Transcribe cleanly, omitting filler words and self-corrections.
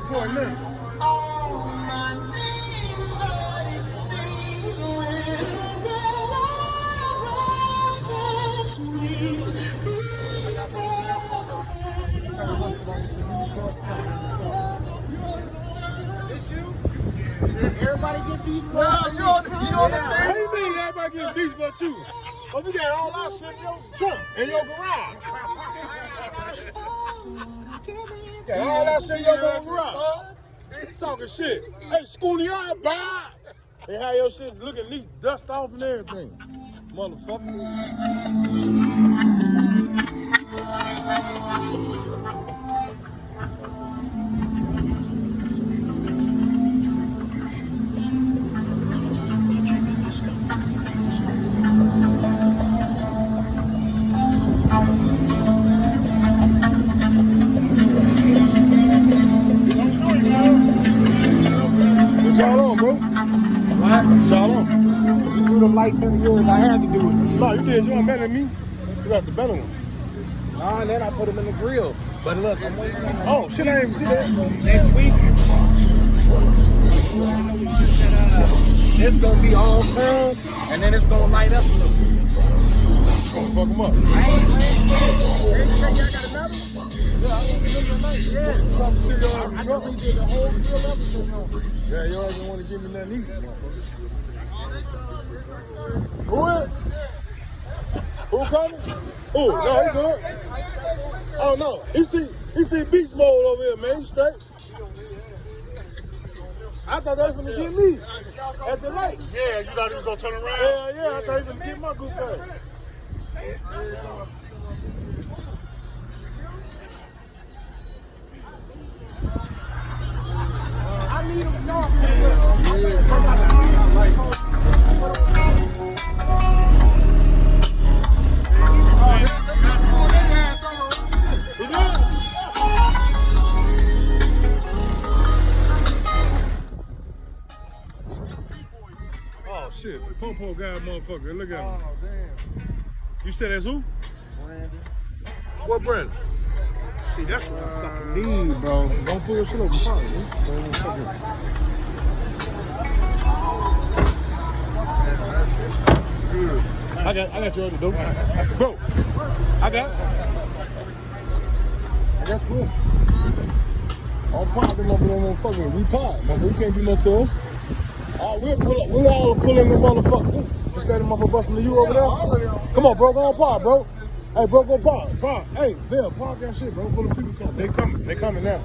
for a minute. Everybody get beat but How you mean everybody get beat but you? Oh, we got all our shit in your trunk, in your garage. Yeah, all that shit in your garage. They talking shit. Hey, schoolyard, bye. They have your shit looking neat, dust off and everything. Motherfucker. What y'all on, bro? What y'all on? You do the light 10 years, I had to do it. No, you did. You want better than me? You got the better one. Nah, and then I put them in the grill. But look, I'm waiting on Oh, shit, I ain't see that. next week. It's gonna be all curl, and then it's gonna light up a little bit. Gonna fuck them up. Hey, y'all got another? Yeah, I know we did the whole grill episode. Yeah, you always want to give me nothing either, motherfucker. Who is? Who coming? Oh, no, he good. Oh, no. He see Beastmode over here, man. He straight. I thought they was going to get me at the light. Yeah, you thought he was gonna turn around? Yeah, I thought he was going to get my good ass. I need them dark. Oh, shit. Popo guy, motherfucker. Look at him. Oh, damn. You said that's who? Brandon. What Brandon? See, that's what I'm fucking need, bro. Don't pull your shit over. I got you on the door. Bro, I got it. That's cool. All part of them motherfucker. We part. We can't do nothing to us. We all pulling the motherfucker. Instead of motherfucker busting to you over there. Come on, bro. Go on park, bro. Hey, bro, go park. Park. Hey, Bill, park that shit, bro. Before the people come. They coming now.